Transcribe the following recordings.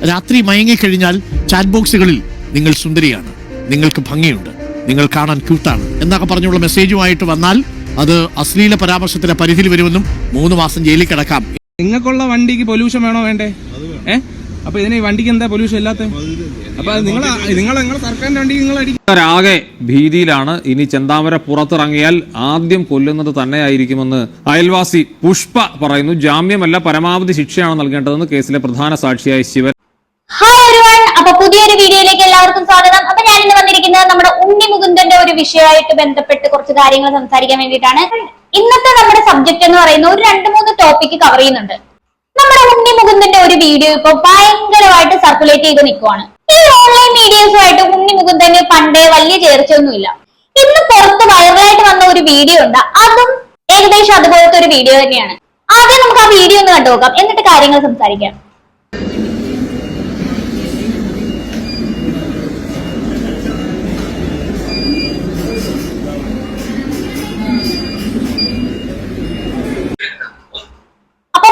രാത്രി മയങ്ങിക്കഴിഞ്ഞാൽ ചാറ്റ് ബോക്സുകളിൽ നിങ്ങൾ സുന്ദരിയാണ്, നിങ്ങൾക്ക് ഭംഗിയുണ്ട്, നിങ്ങൾ കാണാൻ ക്യൂട്ടാണ് എന്നൊക്കെ പറഞ്ഞുള്ള മെസ്സേജുമായിട്ട് വന്നാൽ അത് അശ്ലീല പരാമർശത്തിന്റെ പരിധിയിൽ വരുമെന്നും 3 മാസം ജയിലിൽ കിടക്കാം. നിങ്ങൾക്കുള്ള വണ്ടിക്ക് പൊല്യൂഷൻ വേണോ വേണ്ടേ? അപ്പൊ ഇതിന് വണ്ടിക്ക് എന്താ പൊല്യൂഷൻ ഇല്ലാത്ത? അപ്പൊ നിങ്ങൾ സർക്കാരിന്റെ വണ്ടി നിങ്ങൾ ആകെ ഭീതിയിലാണ്. ഇനി ചെന്താമര പുറത്തിറങ്ങിയാൽ ആദ്യം കൊല്ലുന്നത് തന്നെയായിരിക്കുമെന്ന് അയൽവാസി പുഷ്പ പറയുന്നു. ജാമ്യമല്ല, പരമാവധി ശിക്ഷയാണ് നൽകേണ്ടതെന്ന് കേസിലെ പ്രധാന സാക്ഷിയായ ശിവൻ. ഹായ് എവരിവൺ, അപ്പൊ പുതിയൊരു വീഡിയോയിലേക്ക് എല്ലാവർക്കും സ്വാഗതം. അപ്പൊ ഞാൻ ഇന്ന് വന്നിരിക്കുന്നത് നമ്മുടെ ഉണ്ണി മുകുന്ദന്റെ ഒരു വിഷയമായിട്ട് ബന്ധപ്പെട്ട് കുറച്ച് കാര്യങ്ങൾ സംസാരിക്കാൻ വേണ്ടിയിട്ടാണ്. ഇന്നത്തെ നമ്മുടെ സബ്ജക്ട് എന്ന് പറയുന്നത് ഒരു 2-3 ടോപ്പിക് കവർ ചെയ്യുന്നുണ്ട്. നമ്മുടെ ഉണ്ണി മുകുന്ദന്റെ ഒരു വീഡിയോ ഇപ്പൊ ഭയങ്കരമായിട്ട് സർക്കുലേറ്റ് ചെയ്ത് നിൽക്കുവാണ്. ഈ ഓൺലൈൻ മീഡിയസുമായിട്ട് ഉണ്ണി മുകുന്ദന് പണ്ടേ വലിയ ചേർച്ചയൊന്നുമില്ല. ഇന്ന് പുറത്ത് വൈറലായിട്ട് വന്ന ഒരു വീഡിയോ ഉണ്ട്, അതും ഏകദേശം അതുപോലത്തെ ഒരു വീഡിയോ തന്നെയാണ്. ആദ്യം നമുക്ക് ആ വീഡിയോ ഒന്ന് കണ്ടു നോക്കാം, എന്നിട്ട് കാര്യങ്ങൾ സംസാരിക്കാം.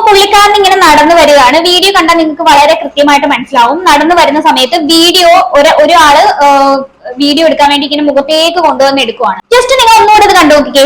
പുള്ളിക്കാരൻ ഇങ്ങനെ നടന്നു വരികയാണ്. വീഡിയോ കണ്ടാൽ നിങ്ങൾക്ക് വളരെ കൃത്യമായിട്ട് മനസ്സിലാവും. നടന്നു വരുന്ന സമയത്ത് വീഡിയോ ഒരാള് വീഡിയോ എടുക്കാൻ വേണ്ടി ഇങ്ങനെ മുഖത്തേക്ക് കൊണ്ടുവന്ന് എടുക്കുവാണ്. ജസ്റ്റ് നിങ്ങൾ ഒന്നുകൂടെ ഇത് കണ്ടു നോക്കിക്കേ.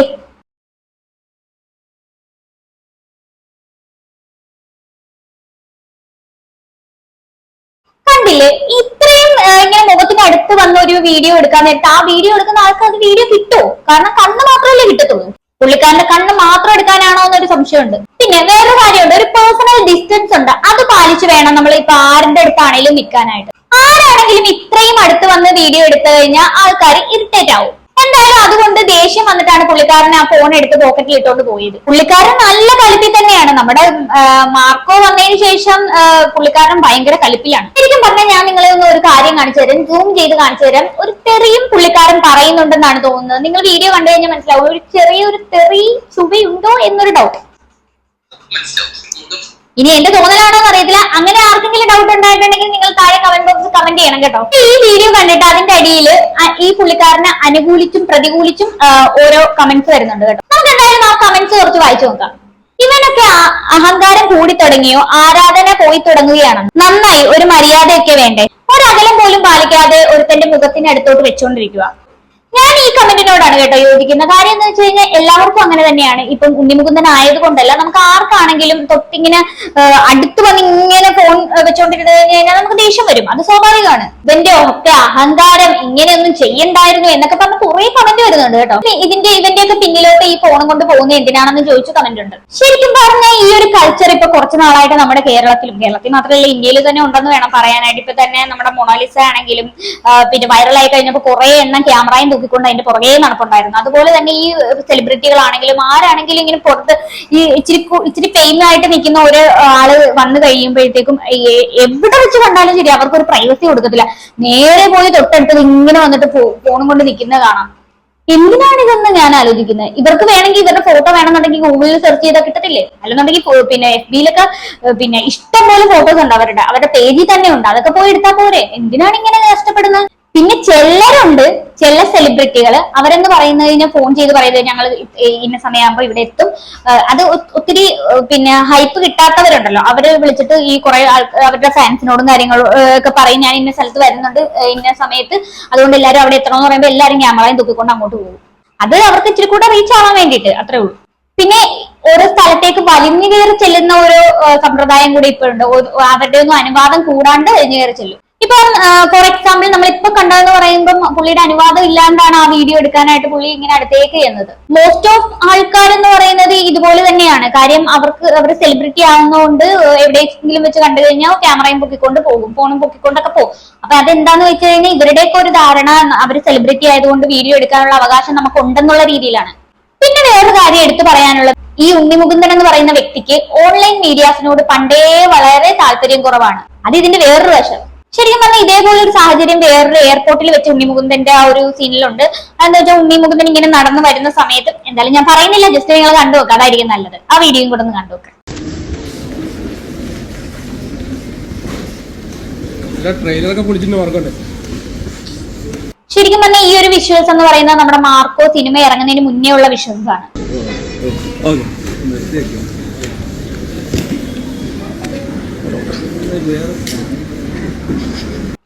കണ്ടില്ലേ? ഇത്രയും ഇങ്ങനെ മുഖത്തിന് അടുത്ത് വന്ന ഒരു വീഡിയോ എടുക്കാൻ നേരത്തെ ആ വീഡിയോ എടുക്കുന്ന ആൾക്ക് അത് വീഡിയോ കിട്ടുമോ? കാരണം കണ്ണ് മാത്രമല്ലേ കിട്ടത്തുള്ളൂ. പുള്ളിക്കാരന്റെ കണ്ണ് മാത്രം എടുക്കാനാണോ എന്നൊരു സംശയമുണ്ട്. പിന്നെ വേറൊരു കാര്യമുണ്ട്, ഒരു പേഴ്സണൽ ഡിസ്റ്റൻസ് ഉണ്ട്, അത് പാലിച്ചു വേണം നമ്മൾ ഇപ്പൊ ആരുടെ അടുത്താണെങ്കിലും നിൽക്കാനായിട്ട്. ആരാണെങ്കിലും ഇത്രയും അടുത്ത് വന്ന് വീഡിയോ എടുത്തു കഴിഞ്ഞാൽ ആൾക്കാർ ഇറിറ്റേറ്റ് ആവും. എന്തായാലും അതുകൊണ്ട് ദേഷ്യം വന്നിട്ടാണ് പുള്ളിക്കാരൻ ആ ഫോൺ എടുത്ത് പോക്കറ്റിൽ ഇട്ടോണ്ട് പോയത്. പുള്ളിക്കാരൻ നല്ല കലിപ്പിൽ തന്നെയാണ്. നമ്മുടെ മാർക്കോ വന്നതിന് ശേഷം പുള്ളിക്കാരൻ ഭയങ്കര കലിപ്പിലാണ്. ശരിക്കും പറഞ്ഞാൽ ഞാൻ നിങ്ങളെ ഒന്ന് ഒരു കാര്യം കാണിച്ചു തരാം, സൂം ചെയ്ത് കാണിച്ചു തരാം. ഒരു തെറിയും പുള്ളിക്കാരൻ പറയുന്നുണ്ടെന്നാണ് തോന്നുന്നത്. നിങ്ങൾ വീഡിയോ കണ്ടു കഴിഞ്ഞാൽ മനസ്സിലാവും, ഒരു ചെറിയൊരു തെറി ചുവയുണ്ടോ എന്നൊരു ഡൗട്ട്. ഇനി എന്റെ തോന്നലാണോ എന്ന് അറിയത്തില്ല. അങ്ങനെ ആർക്കെങ്കിലും ഡൗട്ട് ഉണ്ടായിട്ടുണ്ടെങ്കിൽ നിങ്ങൾ താഴെ കമന്റ് ബോക്സിൽ കമന്റ് ചെയ്യണം കേട്ടോ. ഈ വീഡിയോ കണ്ടിട്ട് അതിന്റെ അടിയിൽ ഈ പുള്ളിക്കാരനെ അനുകൂലിച്ചും പ്രതികൂലിച്ചും ഓരോ കമന്റ്സ് വരുന്നുണ്ട് കേട്ടോ. നമുക്ക് എന്തായാലും ആ കമന്റ്സ് കുറച്ച് വായിച്ചു നോക്കാം. ഇവനൊക്കെ അഹങ്കാരം കൂടി തുടങ്ങിയോ, ആരാധന പോയി തുടങ്ങുകയാണ്. നന്നായി, ഒരു മര്യാദയൊക്കെ വേണ്ടേ? ഒരകലം പോലും പാലിക്കാതെ ഒരുത്തന്റെ മുഖത്തിന് അടുത്തോട്ട് വെച്ചുകൊണ്ടിരിക്കുക. ഞാൻ ഈ കമന്റിനോടാണ് കേട്ടോ യോജിക്കുന്ന. കാര്യം എന്ന് വെച്ച് കഴിഞ്ഞാൽ എല്ലാവർക്കും അങ്ങനെ തന്നെയാണ്. ഇപ്പം ഉണ്ണിമുകുന്ദൻ ആയതുകൊണ്ടല്ല, നമുക്ക് ആർക്കാണെങ്കിലും തൊട്ടിങ്ങനെ അടുത്ത് വന്ന് ഇങ്ങനെ ഫോൺ വെച്ചോണ്ടിരുന്നു കഴിഞ്ഞാൽ നമുക്ക് ദേഷ്യം വരും, അത് സ്വാഭാവികമാണ്. ഇവന്റെ ഒക്കെ അഹങ്കാരം, ഇങ്ങനെയൊന്നും ചെയ്യണ്ടായിരുന്നു എന്നൊക്കെ പറഞ്ഞ് കുറെ കമന്റ് വരുന്നുണ്ട് കേട്ടോ. ഇവന്റെയൊക്കെ പിന്നിലോട്ട് ഈ ഫോണും കൊണ്ട് പോകുന്നത് എന്തിനാണെന്ന് ചോദിച്ചു കമന്റ് ഉണ്ട്. ശരിക്കും പറഞ്ഞാൽ ഈ ഒരു കൾച്ചർ ഇപ്പൊ കുറച്ച് നാളായിട്ട് നമ്മുടെ കേരളത്തിൽ മാത്രമല്ല ഇന്ത്യയിൽ തന്നെ ഉണ്ടെന്ന് വേണം പറയാനായിട്ട്. ഇപ്പൊ തന്നെ നമ്മുടെ മൊണാലിസ ആണെങ്കിലും പിന്നെ വൈറലായി കഴിഞ്ഞപ്പോ കുറെ എണ്ണം ക്യാമറയും കൊണ്ട് അതിന്റെ പുറകെ നടപ്പുണ്ടായിരുന്നു. അതുപോലെ തന്നെ ഈ സെലിബ്രിറ്റികളാണെങ്കിലും ആരാണെങ്കിലും ഇങ്ങനെ പുറത്ത് ഈ ഇച്ചിരി ഫെയിമായിട്ട് നിൽക്കുന്ന ഒരു ആള് വന്നു കഴിയുമ്പോഴത്തേക്കും എവിടെ വെച്ച് കണ്ടാലും ശരി അവർക്കൊരു പ്രൈവസി കൊടുക്കത്തില്ല. നേരെ പോയി തൊട്ടടുത്ത് ഇങ്ങനെ വന്നിട്ട് ഫോണും കൊണ്ട് നിൽക്കുന്നത് കാണാം. എന്തിനാണ് ഇതെന്ന് ഞാൻ ആലോചിക്കുന്നത്. ഇവർക്ക് വേണമെങ്കിൽ ഇവരുടെ ഫോട്ടോ വേണമെന്നുണ്ടെങ്കിൽ ഗൂഗിളിൽ സെർച്ച് ചെയ്താൽ കിട്ടത്തില്ലേ? അല്ലെന്നുണ്ടെങ്കിൽ പിന്നെ FB-ലൊക്കെ പിന്നെ ഇഷ്ടംപോലെ ഫോട്ടോസ് ഉണ്ട്, അവരുടെ പേജിൽ തന്നെ ഉണ്ട്. അതൊക്കെ പോയി എടുത്താൽ പോരെ? എന്തിനാണ് ഇങ്ങനെ കഷ്ടപ്പെടുന്നത്? പിന്നെ ചിലരുണ്ട്, ചില സെലിബ്രിറ്റികൾ, അവരെന്ന് പറയുന്നതിന് ഫോൺ ചെയ്ത് പറയുന്നത് ഞങ്ങൾ ഇന്ന സമയമാകുമ്പോൾ ഇവിടെ എത്തും. അത് ഒത്തിരി പിന്നെ ഹൈപ്പ് കിട്ടാത്തവരുണ്ടല്ലോ, അവര് വിളിച്ചിട്ട് ഈ കുറെ അവരുടെ ഫാൻസിനോടും കാര്യങ്ങളും ഒക്കെ പറയും, ഞാൻ ഇന്ന സ്ഥലത്ത് വരുന്നുണ്ട് ഇന്ന സമയത്ത്, അതുകൊണ്ട് എല്ലാവരും അവിടെ എത്തണമെന്ന് പറയുമ്പോൾ എല്ലാവരും ക്യാമറയും തൂക്കിക്കൊണ്ട് അങ്ങോട്ട് പോകും. അത് അവർക്ക് ഇച്ചിരി കൂടെ റീച്ച് ആവാൻ വേണ്ടിയിട്ട്, അത്രേ ഉള്ളൂ. പിന്നെ ഓരോ സ്ഥലത്തേക്ക് വലിഞ്ഞു കയറി ചെല്ലുന്ന ഒരു സമ്പ്രദായം കൂടി ഇപ്പോഴുണ്ട്. അവരുടെ ഒന്നും അനുവാദം കൂടാണ്ട് വലിഞ്ഞു കയറി ചെല്ലും. ഇപ്പം ഫോർ എക്സാമ്പിൾ നമ്മൾ ഇപ്പൊ കണ്ടതെന്ന് പറയുമ്പോൾ പുള്ളിയുടെ അനുവാദം ഇല്ലാണ്ടാണ് ആ വീഡിയോ എടുക്കാനായിട്ട് പുള്ളി ഇങ്ങനെ അടുത്തേക്ക് ചെയ്യുന്നത്. മോസ്റ്റ് ഓഫ് ആൾക്കാരെന്ന് പറയുന്നത് ഇതുപോലെ തന്നെയാണ്. കാര്യം അവർ സെലിബ്രിറ്റി ആവുന്നതുകൊണ്ട് എവിടെയെങ്കിലും വെച്ച് കണ്ടു കഴിഞ്ഞാൽ ക്യാമറയും പൊക്കിക്കൊണ്ട് പോകും, ഫോണും പൊക്കിക്കൊണ്ടൊക്കെ പോകും. അപ്പൊ അതെന്താന്ന് വെച്ച് കഴിഞ്ഞാൽ ഇവരുടെയൊക്കെ ഒരു ധാരണ അവർ സെലിബ്രിറ്റി ആയതുകൊണ്ട് വീഡിയോ എടുക്കാനുള്ള അവകാശം നമുക്ക് ഉണ്ടെന്നുള്ള രീതിയിലാണ്. പിന്നെ വേറൊരു കാര്യം എടുത്തു പറയാനുള്ളത്, ഈ ഉണ്ണി മുകുന്ദൻ എന്ന് പറയുന്ന വ്യക്തിക്ക് ഓൺലൈൻ മീഡിയാസിനോട് പണ്ടേ വളരെ താല്പര്യം കുറവാണ്. അത് ഇതിന്റെ വേറൊരു വശം. ശരിക്കും പറഞ്ഞാൽ ഇതേപോലെ ഒരു സാഹചര്യം വേറൊരു എയർപോർട്ടിൽ വെച്ച് ഉണ്ണിമുകുന്ദന്റെ ആ ഒരു സീനിലുണ്ട്. അതെന്താ വെച്ചാൽ ഉണ്ണിമുകുന്ദൻ ഇങ്ങനെ നടന്നു വരുന്ന സമയത്ത്, എന്തായാലും ഞാൻ പറയുന്നില്ല, ജസ്റ്റ് നിങ്ങൾ കണ്ടു നോക്കാം, അതായിരിക്കും നല്ലത്. ആ വീഡിയോയും കൂടെ ഒന്ന് കണ്ടു നോക്കാം. ശരിക്കും പറഞ്ഞാൽ ഈ ഒരു വിഷ്വൽസ് എന്ന് പറയുന്നത് നമ്മുടെ മാർക്കോ സിനിമ ഇറങ്ങുന്നതിന് മുന്നേ ഉള്ള വിഷ്വൽസ് ആണ്.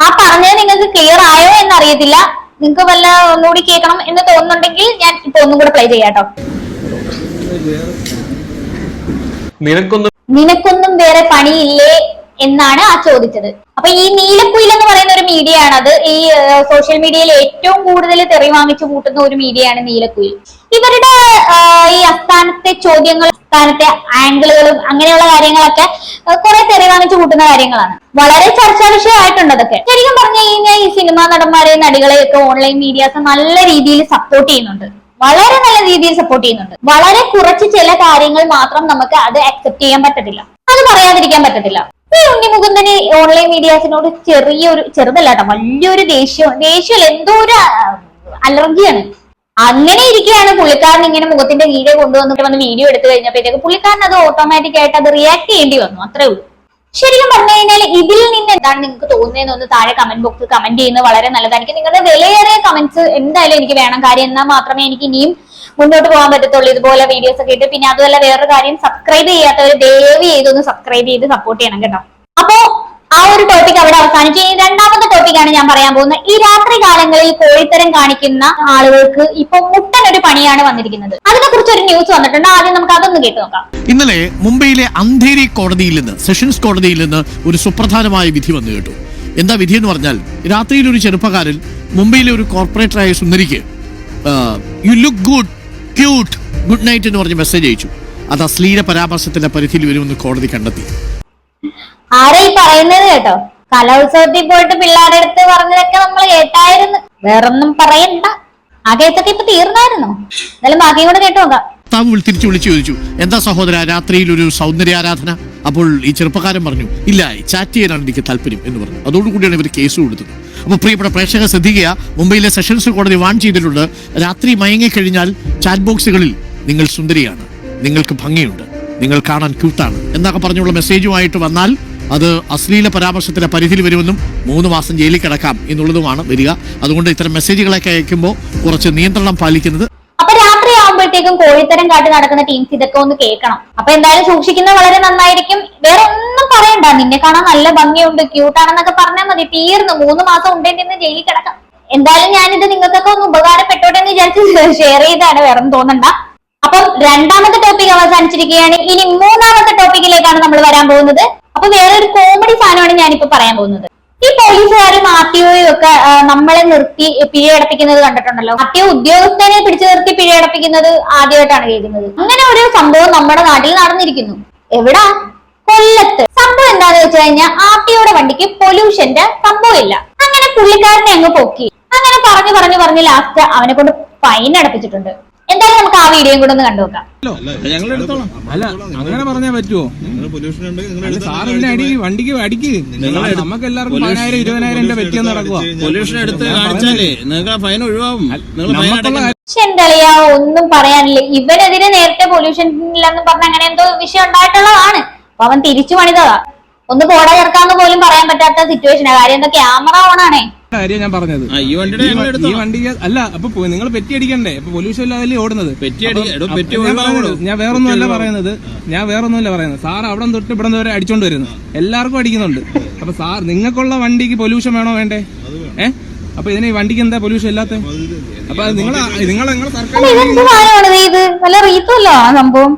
ആ പറഞ്ഞത് നിങ്ങൾക്ക് ക്ലിയർ ആയോ എന്നറിയത്തില്ല. നിങ്ങൾക്ക് വല്ല ഒന്നുകൂടി കേൾക്കണം എന്ന് തോന്നുന്നുണ്ടെങ്കിൽ ഞാൻ ഇപ്പൊ ഒന്നും കൂടെ പ്ലേ ചെയ്യാട്ടോ. നിനക്കൊന്നും വേറെ പണിയില്ലേ എന്നാണ് ആ ചോദിച്ചത്. അപ്പൊ ഈ നീലക്കുയിൽ എന്ന് പറയുന്ന ഒരു മീഡിയ ആണത്. ഈ സോഷ്യൽ മീഡിയയിൽ ഏറ്റവും കൂടുതൽ തെറി വാങ്ങിച്ചു കൂട്ടുന്ന ഒരു മീഡിയയാണ് നീലക്കുയിൽ. ഇവരുടെ ഈ അസ്ഥാനത്തെ ചോദ്യങ്ങൾ, അസ്ഥാനത്തെ ആംഗിളുകളും അങ്ങനെയുള്ള കാര്യങ്ങളൊക്കെ കുറെ തെറി വാങ്ങിച്ചു കൂട്ടുന്ന കാര്യങ്ങളാണ്. വളരെ ചർച്ചാ വിഷയമായിട്ടുണ്ട് അതൊക്കെ. ശരിക്കും പറഞ്ഞു കഴിഞ്ഞാൽ ഈ സിനിമാ നടന്മാരെ, നടികളെയൊക്കെ ഓൺലൈൻ മീഡിയാസ് നല്ല രീതിയിൽ സപ്പോർട്ട് ചെയ്യുന്നുണ്ട്. വളരെ നല്ല രീതിയിൽ സപ്പോർട്ട് ചെയ്യുന്നുണ്ട്. വളരെ കുറച്ച് ചില കാര്യങ്ങൾ മാത്രം നമുക്ക് അത് അക്സെപ്റ്റ് ചെയ്യാൻ പറ്റത്തില്ല, അത് പറയാതിരിക്കാൻ പറ്റത്തില്ല. ഈ ഉണ്ണിമുകുന്ദന് ഓൺലൈൻ മീഡിയാസിനോട് ചെറുതല്ല കേട്ടോ, വലിയൊരു ദേഷ്യം എന്തോ ഒരു അലർജിയാണ്. അങ്ങനെ ഇരിക്കുകയാണ് പുള്ളിക്കാരൻ ഇങ്ങനെ മുഖത്തിന്റെ കീഴെ കൊണ്ടുവന്നിട്ട് വന്ന് വീഡിയോ എടുത്തു കഴിഞ്ഞപ്പോഴത്തേക്ക് പുള്ളിക്കാരൻ അത് ഓട്ടോമാറ്റിക് ആയിട്ട് അത് റിയാക്ട് ചെയ്യേണ്ടി വന്നു, അത്രേ ഉള്ളൂ. ശരിക്കും പറഞ്ഞു കഴിഞ്ഞാൽ ഇതിൽ നിന്ന് എന്താണ് നിങ്ങൾക്ക് തോന്നുന്നതെന്ന് താഴെ കമന്റ് ബോക്സിൽ കമന്റ് ചെയ്യുന്നത് വളരെ നല്ലതായിരിക്കും. നിങ്ങളുടെ വിലയേറിയ കമന്റ്സ് എന്തായാലും എനിക്ക് വേണം. കാര്യം എന്നാൽ മാത്രമേ എനിക്ക് ഇനിയും മുന്നോട്ട് പോകാൻ പറ്റത്തുള്ളൂ ഇതുപോലെ വീഡിയോസ് ഒക്കെ ഇട്ട്. പിന്നെ അതുമല്ല വേറൊരു കാര്യം, സബ്സ്ക്രൈബ് ചെയ്യാത്തവർ ദയവ് ചെയ്തൊന്ന് സബ്സ്ക്രൈബ് ചെയ്ത് സപ്പോർട്ട് ചെയ്യണം കേട്ടോ. അപ്പോ ആ ഒരു ടോപ്പിക് അവിടെ അവസാനിച്ചു. ഇനി രണ്ടാമത്തെ ടോപ്പിക്കാണ് ഞാൻ പറയാൻ പോകുന്നത്. ഈ രാത്രി കാലങ്ങളിൽ കോഴിത്തരം കാണിക്കുന്ന ആളുകൾക്ക് ഇപ്പൊ മുട്ടനൊരു പണിയാണ് വന്നിരിക്കുന്നത്. അതിനെക്കുറിച്ച് ഒരു ന്യൂസ് വന്നിട്ടുണ്ട്. ആദ്യം നമുക്ക് അതൊന്ന് കേട്ട് നോക്കാം. ഇന്നലെ മുംബൈയിലെ അന്ധേരി കോടതിയിൽ നിന്ന്, സെഷൻസ് കോടതിയിൽ നിന്ന് ഒരു സുപ്രധാനമായ വിധി വന്നു കേട്ടു. എന്താ വിധി എന്ന് പറഞ്ഞാൽ, രാത്രിയിൽ ഒരു ചെറുപ്പക്കാരൻ മുംബൈയിലെ ഒരു കോർപ്പറേറ്ററായ സുന്ദരിക്ക് you look good, cute, good night എന്ന് പറഞ്ഞ് മെസ്സേജ് അയച്ചു. അത് അശ്ലീല പരാമർശത്തിന്റെ പരിധിയിൽ വരുമെന്ന് കോടതി കണ്ടെത്തി. ആരാ ഈ പറയുന്നത് കേട്ടോ? കലോത്സവത്തിൽ പോയിട്ട് പിള്ളേരുടെ അടുത്ത് പറഞ്ഞതൊക്കെ നമ്മൾ കേട്ടായിരുന്നു. വേറൊന്നും പറയണ്ട, ആ കേസൊക്കെ ഇപ്പൊ തീർന്നായിരുന്നോ? എന്നാലും ബാക്കിയും കൂടെ കേട്ടു നോക്കാം. ഭർത്താവ് തിരിച്ചു വിളിച്ചു ചോദിച്ചു, എന്താ സഹോദര രാത്രിയിൽ ഒരു സൗന്ദര്യാരാധന? അപ്പോൾ ഈ ചെറുപ്പക്കാരൻ പറഞ്ഞു, ഇല്ല, ചാറ്റ് ചെയ്യാനാണ് എനിക്ക് താല്പര്യം എന്ന് പറഞ്ഞു. അതോടുകൂടിയാണ് ഇവർ കേസ് കൊടുത്തത്. അപ്പോൾ പ്രിയപ്പെട്ട പ്രേക്ഷകർ ശ്രദ്ധിക്കുക, മുംബൈയിലെ സെഷൻസ് കോടതി വാൺ ചെയ്തിട്ടുണ്ട്, രാത്രി മയങ്ങിക്കഴിഞ്ഞാൽ ചാറ്റ് ബോക്സുകളിൽ നിങ്ങൾ സുന്ദരിയാണ്, നിങ്ങൾക്ക് ഭംഗിയുണ്ട്, നിങ്ങൾ കാണാൻ ക്യൂട്ടാണ് എന്നൊക്കെ പറഞ്ഞുള്ള മെസ്സേജുമായിട്ട് വന്നാൽ അത് അശ്ലീല പരാമർശത്തിന്റെ പരിധിയിൽ വരുമെന്നും 3 മാസം ജയിലിൽ കിടക്കാം എന്നുള്ളതുമാണ് വരിക. അതുകൊണ്ട് ഇത്തരം മെസ്സേജുകളൊക്കെ അയക്കുമ്പോൾ കുറച്ച് നിയന്ത്രണം പാലിക്കുന്നത്. അപ്പൊ രാത്രി ആകുമ്പോഴത്തേക്കും കോഴിത്തരം കാട്ടി നടക്കുന്ന ടീംസ് ഇതൊക്കെ ഒന്ന് കേൾക്കണം. അപ്പൊ എന്തായാലും സൂക്ഷിക്കുന്നത് വളരെ നന്നായിരിക്കും. വേറെ ഒന്നും പറയണ്ട, നിന്നെ കാണാൻ നല്ല ഭംഗിയുണ്ട്, ക്യൂട്ടാണെന്നൊക്കെ പറഞ്ഞാൽ മതി, തീർന്നു. 3 മാസം ഉണ്ടെങ്കിൽ ജയിലിൽ കിടക്കാം. എന്തായാലും ഞാനിത് നിങ്ങൾക്കൊക്കെ ഒന്ന് ഉപകാരപ്പെട്ടോട്ടെ എന്ന് വിചാരിച്ച് ഷെയർ ചെയ്താണ്, വേറെ തോന്നണ്ട. അപ്പം രണ്ടാമത്തെ ടോപ്പിക് അവസാനിച്ചിരിക്കുകയാണ്. ഇനി മൂന്നാമത്തെ ടോപ്പിക്കിലേക്കാണ് നമ്മൾ വരാൻ പോകുന്നത്. അപ്പൊ വേറൊരു കോമഡി സാധനമാണ് ഞാനിപ്പോ പറയാൻ പോകുന്നത്. ഈ പോലീസുകാരും ആർടിഒയും ഒക്കെ നമ്മളെ നിർത്തി പിഴയടപ്പിക്കുന്നത് കണ്ടിട്ടുണ്ടല്ലോ. ആർടിഒ ഉദ്യോഗസ്ഥനെ പിടിച്ചു നിർത്തി പിഴയടപ്പിക്കുന്നത് ആദ്യമായിട്ടാണ് കേൾക്കുന്നത്. അങ്ങനെ ഒരു സംഭവം നമ്മുടെ നാട്ടിൽ നടന്നിരിക്കുന്നു. എവിടാ? കൊല്ലത്ത്. സംഭവം എന്താന്ന് വെച്ച് കഴിഞ്ഞാൽ ആർടിഒയുടെ വണ്ടിക്ക് പൊല്യൂഷന്റെ സംഭവമില്ല. അങ്ങനെ പുള്ളിക്കാരനെ അങ്ങ് പൊക്കി. അങ്ങനെ പറഞ്ഞു ലാസ്റ്റ് അവനെ കൊണ്ട് ഫൈൻ അടപ്പിച്ചിട്ടുണ്ട്. എന്തായാലും നമുക്ക് ആ വീഡിയോയും കൂടെ ഒന്ന് കണ്ടുനോക്കാം. ഞങ്ങൾ എടുത്തോളാം. അല്ല അങ്ങനെ പറഞ്ഞാൽ പറ്റുമോ? സാറിന്റെ അടി വണ്ടിക്ക് അടിക്ക്. നമുക്ക് എല്ലാവർക്കും 10,000 20,000 പറ്റിയെന്ന് നടക്കുക. പൊല്യൂഷൻ എടുത്ത് കാണിച്ചാലേ നിങ്ങൾക്ക് ആ ഫൈൻ ഒഴിവാകും. എന്താ ഒന്നും പറയാനില്ല. ഇവനെതിരെ നേരത്തെ പൊല്യൂഷൻ ഇല്ലെന്ന് പറഞ്ഞ അങ്ങനെ എന്തോ വിഷയം ഉണ്ടായിട്ടുള്ളതാണ്. അപ്പൊ അവൻ തിരിച്ചു പണിതതാ. ഒന്ന് പോടാ ചേർക്കാന്ന് പോലും പറയാൻ പറ്റാത്ത സിറ്റുവേഷനാ. കാര്യം എന്താ, ക്യാമറ ഓണാണേ. കാര്യം ഞാൻ പറഞ്ഞത് ഈ വണ്ടി അല്ല. അപ്പൊ നിങ്ങൾ പെറ്റി അടിക്കണ്ടേ? അപ്പൊ പൊല്യൂഷൻ ഇല്ലാതെ ഓടുന്നത്. ഞാൻ വേറൊന്നുമല്ല പറയുന്നത്. സാർ അവിടെ തൊട്ട് ഇവിടെ വരെ അടിച്ചോണ്ട് വരുന്നു. എല്ലാവർക്കും അടിക്കുന്നുണ്ട്. അപ്പൊ സാർ നിങ്ങൾക്കുള്ള വണ്ടിക്ക് പൊല്യൂഷൻ വേണോ വേണ്ടേ? അപ്പൊ ഇതിന് വണ്ടിക്ക് എന്താ പൊല്യൂഷൻ ഇല്ലാത്ത? അപ്പൊ നിങ്ങളെ സർക്കാർ സംഭവം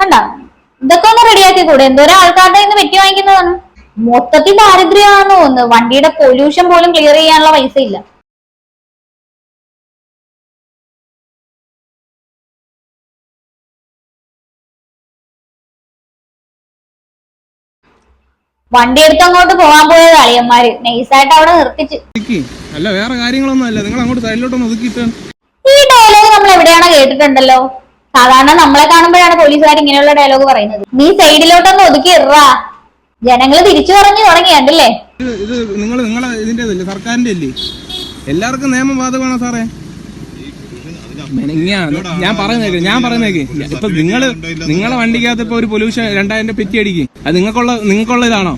കണ്ട, ഇതൊക്കെ ഒന്ന് റെഡിയാക്കി കൂടെ? എന്തോരം ആൾക്കാരുടെ ഇന്ന് പെറ്റി വാങ്ങിക്കുന്നതാണ്. മൊത്തത്തിൽ ദാരിദ്ര്യമാണെന്ന് തോന്നുന്നു. വണ്ടിയുടെ പൊല്യൂഷൻ പോലും ക്ലിയർ ചെയ്യാനുള്ള പൈസ ഇല്ല. വണ്ടി എടുത്ത് അങ്ങോട്ട് പോകാൻ പോയത് അളിയന്മാര് നൈസായിട്ട് അവിടെ നിർത്തിച്ച്. അല്ല വേറെ കാര്യങ്ങളൊന്നും അല്ല, നിങ്ങൾ അങ്ങോട്ട് സൈഡിലോട്ടൊന്ന് ഒതുക്കിയിട്ട്. ഈ ഡയലോഗ് നമ്മൾ എവിടെയാണോ കേട്ടിട്ടുണ്ടല്ലോ. സാധാരണ നമ്മളെ കാണുമ്പോഴാണ് പോലീസുകാർ ഇങ്ങനെയുള്ള ഡയലോഗ് പറയുന്നത്. നീ സൈഡിലോട്ടൊന്ന് ഒതുക്കി ഇറാ. ജനങ്ങൾ തിരിച്ചു പറഞ്ഞു തുടങ്ങിയല്ലേ? ഇത് നിങ്ങളെ ഇതിന്റേതല്ലേ, സർക്കാരിന്റെ അല്ലേ? എല്ലാവർക്കും നിയമം ബാധകമാണോ സാറേ? ഞാൻ പറയുന്നേക്ക് ഇപ്പൊ നിങ്ങളെ വണ്ടിക്കകത്ത് ഇപ്പൊ ഒരു പൊല്യൂഷൻ 2,000 പെറ്റി അടിക്കും. അത് നിങ്ങൾക്കുള്ള ഇതാണോ?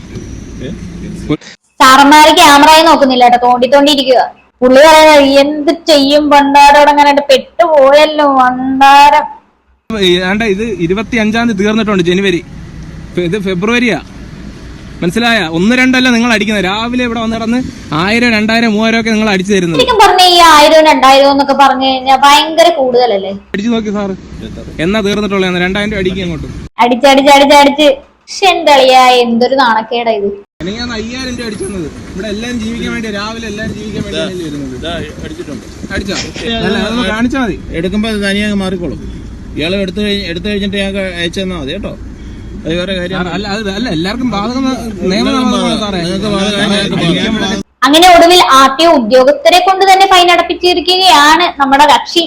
സാറന്മാര് ക്യാമറയിൽ നോക്കുന്നില്ല കേട്ടോ, തോണ്ടിയിരിക്കുക. പുള്ളി പറയുന്നത് എന്ത് ചെയ്യും ഭണ്ഡാരോട് അങ്ങനെ പെട്ടുപോയല്ലോ ഭണ്ഡാരം. ഇത് 25-ാം തീയതി തീർന്നിട്ടുണ്ട്, ജനുവരി. ഇത് ഫെബ്രുവരിയാ. മനസ്സിലായ? 1-2 നിങ്ങൾ അടിക്കുന്നത്. രാവിലെ ഇവിടെ വന്ന് കിടന്ന് 1000, 2000, 3000 ഒക്കെ നിങ്ങൾ അടിച്ചു തരുന്നത്. ശരിക്കും പറഞ്ഞ ഈ 1000, 2000 എന്നൊക്കെ പറഞ്ഞു കഴിഞ്ഞാൽ ഭയങ്കര കൂടുതലല്ലേ? അടിച്ചു നോക്കി സാറ്, എന്നാ തീർന്നിട്ടുള്ള 2000 രൂപ അടിക്കുക അങ്ങോട്ട്. അടിച്ച് എന്തളിയാ, എന്തൊരു നാണക്കേടാ ഇത്. എനിക്ക് 5000 രൂപ അടിച്ചു തന്നത്. ഇവിടെ എല്ലാരും ജീവിക്കാൻ വേണ്ടി, രാവിലെ എല്ലാരും ജീവിക്കാൻ വേണ്ടി വരുന്നത്. അടിച്ചോ? അതൊന്ന് കാണിച്ചാൽ മതി. എടുക്കുമ്പോ തനിയെ മാറിക്കോളും. ഇയാളെ എടുത്തു കഴിഞ്ഞിട്ട് ഞങ്ങൾക്ക് അയച്ചു തന്നാൽ മതി കേട്ടോ. അത് വേറെ കാര്യം അല്ല, എല്ലാവർക്കും ബാധകം നിയമമാണ് സാറേ. അങ്ങനെ ഒടുവിൽ RTO ഉദ്യോഗസ്ഥരെ കൊണ്ട് തന്നെ ഫൈൻ അടപ്പിച്ചിരിക്കുകയാണ് നമ്മുടെ കക്ഷി.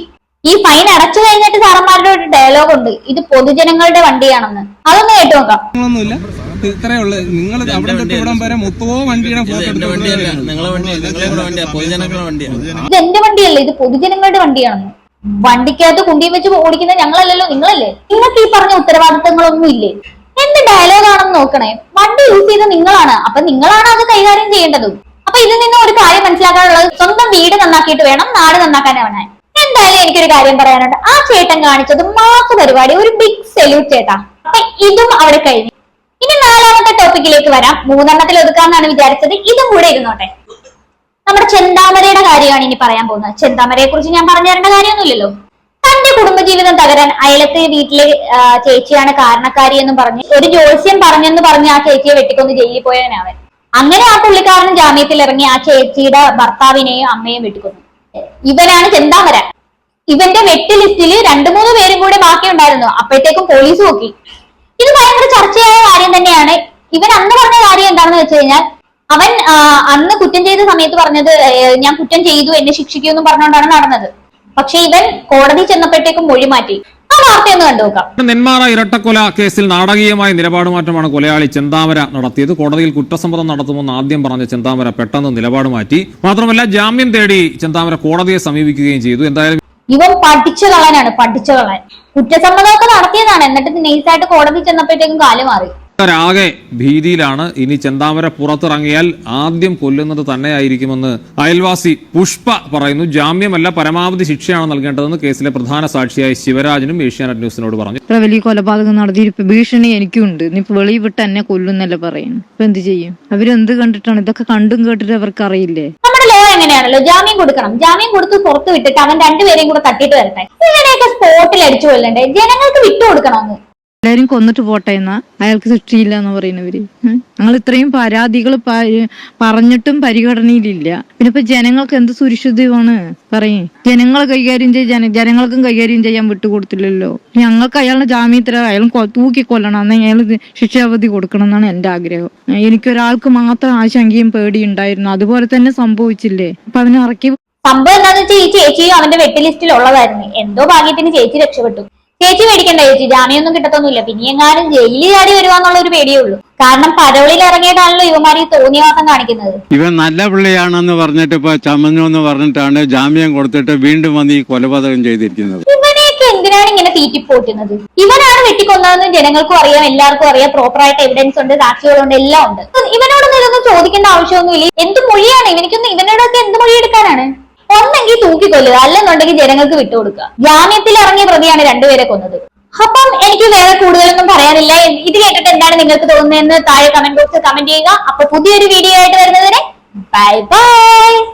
ഈ ഫൈൻ അടച്ചു കഴിഞ്ഞിട്ട് സാറന്മാരുടെ ഒരു ഡയലോഗ് ഉണ്ട്, ഇത് പൊതുജനങ്ങളുടെ വണ്ടിയാണെന്ന്. അതൊന്ന് കേട്ടു നോക്കാം. ഒന്നുമില്ല, ഇത്രയേ ഉള്ളൂ. നിങ്ങൾ അവിടെ തൊട്ട് ഇവിടം വരെ മൊത്തവും വണ്ടിയുടെ ഫോട്ടോ നിങ്ങളെ വണ്ടിയല്ല, പൊതുജനങ്ങളുടെ വണ്ടിയാണ്. ഇത് എന്റെ വണ്ടിയല്ല, ഇത് പൊതുജനങ്ങളുടെ വണ്ടിയാണെന്ന്. വണ്ടിക്കകത്ത് കുണ്ടിയും വെച്ച് ഓടിക്കുന്ന ഞങ്ങളല്ലല്ലോ, നിങ്ങളല്ലേ? നിങ്ങൾക്ക് ഈ പറഞ്ഞ ഉത്തരവാദിത്തങ്ങളൊന്നും ഇല്ലേ? എന്ത് ഡയലോഗാണെന്ന് നോക്കണേ. വണ്ടി യൂസ് ചെയ്ത നിങ്ങളാണ്, അപ്പൊ നിങ്ങളാണ് അത് കൈകാര്യം ചെയ്യേണ്ടതും. അപ്പൊ ഇതിൽ നിന്ന് ഒരു കാര്യം മനസ്സിലാക്കാനുള്ളത്, സ്വന്തം വീട് നന്നാക്കിയിട്ട് വേണം നാട് നന്നാക്കാനാവണേ. എന്തായാലും എനിക്കൊരു കാര്യം പറയാനുണ്ട്. ആ ചേട്ടൻ കാണിച്ചത് മാസ് പരിപാടി, ഒരു ബിഗ് സല്യൂട്ട് ചേട്ടാ. അപ്പൊ ഇതും അവിടെ കഴിഞ്ഞു. ഇനി 4ാമത്തെ ടോപ്പിക്കിലേക്ക് വരാം. 3എണ്ണത്തിൽ ഒതുക്കാന്നാണ് വിചാരിച്ചത്, ഇതും കൂടെ ഇരുന്നോട്ടെ. നമ്മുടെ ചെന്താമരയുടെ കാര്യമാണ് ഇനി പറയാൻ പോകുന്നത്. ചെന്താമരയെ കുറിച്ച് ഞാൻ പറഞ്ഞു തരേണ്ട കാര്യമൊന്നുമില്ലല്ലോ. തന്റെ കുടുംബജീവിതം തകരാൻ അയലത്തെ വീട്ടിലെ ചേച്ചിയാണ് കാരണക്കാരി എന്നും പറഞ്ഞ് ഒരു ജോത്സ്യം പറഞ്ഞെന്ന് പറഞ്ഞ് ആ ചേച്ചിയെ വെട്ടിക്കൊന്ന് ജയിലിൽ പോയവനവൻ. അങ്ങനെ ആ പുള്ളിക്കാരൻ ജാമ്യത്തിൽ ഇറങ്ങി ആ ചേച്ചിയുടെ ഭർത്താവിനെയും അമ്മയെയും വെട്ടിക്കൊന്നു. ഇവനാണ് ചെന്താമര. ഇവന്റെ വെട്ട് ലിസ്റ്റില് 2-3 പേരും കൂടെ ബാക്കിയുണ്ടായിരുന്നു. അപ്പോഴത്തേക്കും പോലീസ് നോക്കി. ഇത് ഭയങ്കര ചർച്ചയായ കാര്യം തന്നെയാണ്. ഇവൻ അന്ന് പറഞ്ഞ കാര്യം എന്താണെന്ന് വെച്ച് കഴിഞ്ഞാൽ, അവൻ അന്ന് കുറ്റം ചെയ്ത സമയത്ത് പറഞ്ഞത് ഞാൻ കുറ്റം ചെയ്തു, എന്നെ ശിക്ഷിക്കുമെന്നും പറഞ്ഞുകൊണ്ടാണ് നടന്നത്. പക്ഷെ ഇവൻ കോടതി ചെന്നപ്പോഴത്തേക്കും മൊഴി മാറ്റി. ആ വാർത്തയൊന്ന് കണ്ടുനോക്കാം. നെന്മാറ ഇരട്ടക്കൊല കേസിൽ നാടകീയമായ നിലപാട് മാറ്റമാണ് കൊലയാളി ചെന്താമര നടത്തിയത്. കോടതിയിൽ കുറ്റസമ്മതം നടത്തുമെന്ന് ആദ്യം പറഞ്ഞ ചെന്താമര പെട്ടെന്ന് നിലപാട് മാറ്റി. മാത്രമല്ല ജാമ്യം തേടി ചെന്താമര കോടതിയെ സമീപിക്കുകയും ചെയ്തു. എന്തായാലും ഇവൻ പഠിച്ച കളനാണ്, പഠിച്ച കളൻ. കുറ്റസമ്മതമൊക്കെ നടത്തിയതാണ്, എന്നിട്ട് നൈസായിട്ട് കോടതി ചെന്നപ്പോഴത്തേക്കും കാല് മാറി. ആകെ ഭീതിയിലാണ്. ഇനി ചെന്താമര പുറത്തിറങ്ങിയാൽ ആദ്യം കൊല്ലുന്നത് തന്നെയായിരിക്കുമെന്ന് അയൽവാസി പുഷ്പ പറയുന്നു. ജാമ്യമല്ല, പരമാവധി ശിക്ഷയാണ് നൽകേണ്ടതെന്ന് കേസിലെ പ്രധാന സാക്ഷിയായ ശിവരാജനും ഏഷ്യാനെറ്റ് ന്യൂസിനോട് പറഞ്ഞു. ഇത്ര വലിയ കൊലപാതകം നടത്തിയിരിപ്പ് ഭീഷണി എനിക്കുണ്ട്. നീ വെളിയിൽ വിട്ട് എന്നെ കൊല്ലുന്നല്ലേ പറയുന്നു. ഇപ്പൊ എന്ത് ചെയ്യും? അവരെന്ത് കണ്ടിട്ടാണ് ഇതൊക്കെ കണ്ടും കേട്ടിട്ട് അവർക്ക് അറിയില്ലേ? നമ്മുടെ ലോ എങ്ങനെയാണല്ലോ, ജാമ്യം കൊടുക്കണം. ജാമ്യം കൊടുത്ത് പുറത്ത് വിട്ടിട്ട് അവൻ 2 പേരെയും കൂടെ തട്ടിയിട്ട് വരട്ടെ. ഇങ്ങനെയൊക്കെ സ്പോട്ടിൽ അടിച്ചു കൊല്ലണ്ടേ? ജനങ്ങൾക്ക് വിട്ടുകൊടുക്കണമെന്ന്. എല്ലാരും കൊന്നിട്ട് പോട്ടെ എന്നാ അയാൾക്ക് ശിക്ഷയില്ല എന്ന് പറയുന്നവര്. ഞങ്ങൾ ഇത്രയും പരാതികൾ പറഞ്ഞിട്ടും പരിഗണനയിലില്ല. പിന്നെ ഇപ്പൊ ജനങ്ങൾക്ക് എന്ത് സുരക്ഷിതമാണ് പറയും? ജനങ്ങളെ കൈകാര്യം ജനങ്ങൾക്കും കൈകാര്യം ചെയ്യാൻ വിട്ടുകൊടുത്തില്ലല്ലോ. ഞങ്ങൾക്ക് അയാളുടെ ജാമ്യത്തിൽ അയാൾ തൂക്കിക്കൊല്ലണം, എന്നാൽ അയാൾ ശിക്ഷാവധി കൊടുക്കണം എന്നാണ് എന്റെ ആഗ്രഹം. എനിക്കൊരാൾക്ക് മാത്രം ആശങ്കയും പേടിയുണ്ടായിരുന്നു, അതുപോലെ തന്നെ സംഭവിച്ചില്ലേ? അപ്പൊ അവനെ ഇറക്കി. സംഭവം എന്താണെന്ന് വെച്ചാൽ ഈ ചേച്ചിയും അവന്റെ വെട്ട് ലിസ്റ്റിൽ ഉള്ളതായിരുന്നു. എന്തോ ഭാഗ്യത്തിന് ചേച്ചി രക്ഷപ്പെട്ടു. ചേച്ചി പേടിക്കണ്ട, ചേച്ചി ജാമ്യമൊന്നും കിട്ടത്തൊന്നുമില്ല. പിന്നെ എങ്ങാനും ജയിലിൽ ചാടി വരുവാന്നുള്ള ഒരു പേടിയേ ഉള്ളൂ. കാരണം പരോളിൽ ഇറങ്ങിയിട്ടാണല്ലോ ഇവന്മാർ ഈ തോന്നിയവാസം കാണിക്കുന്നത്. ഇവൻ നല്ല പിള്ളയാണെന്ന് പറഞ്ഞിട്ട് ഇപ്പൊ ചമഞ്ഞു എന്ന് പറഞ്ഞിട്ടാണ് ജാമ്യം കൊടുത്തിട്ട് വീണ്ടും വന്ന് ഈ കൊലപാതകം ചെയ്തിരിക്കുന്നത്. ഇവനെയൊക്കെ എന്തിനാണ് ഇങ്ങനെ തീറ്റിപ്പോറ്റുന്നത്? ഇവനാണ് വെട്ടിക്കൊന്നതെന്ന് ജനങ്ങൾക്കും അറിയാം, എല്ലാവർക്കും അറിയാം. പ്രോപ്പറായിട്ട് എവിഡൻസ് ഉണ്ട്, സാക്ഷികളുണ്ട്, എല്ലാം ഉണ്ട്. ഇവനോടൊന്നും ഇതൊന്നും ചോദിക്കേണ്ട ആവശ്യമൊന്നുമില്ല. എന്ത് മൊഴിയാണ് ഇവനിക്കൊന്നും? ഇവനോടൊക്കെ എന്ത് മൊഴി എടുക്കാനാണ്? ഒന്നെങ്കിൽ തൂക്കിക്കൊല്ലുക, അല്ലെന്നുണ്ടെങ്കിൽ ജനങ്ങൾക്ക് വിട്ടുകൊടുക്കുക. ജാമ്യത്തിൽ ഇറങ്ങിയ പ്രതിയാണ് 2 പേരെ കൊന്നത്. അപ്പം എനിക്ക് വേറെ കൂടുതലൊന്നും പറയാനില്ല. ഇത് കേട്ടിട്ട് എന്താണ് നിങ്ങൾക്ക് തോന്നുന്നതെന്ന് താഴെ കമന്റ് ബോക്സിൽ കമന്റ് ചെയ്യുക. അപ്പൊ പുതിയൊരു വീഡിയോ ആയിട്ട് വരുന്നതിന് ബൈ ബൈ.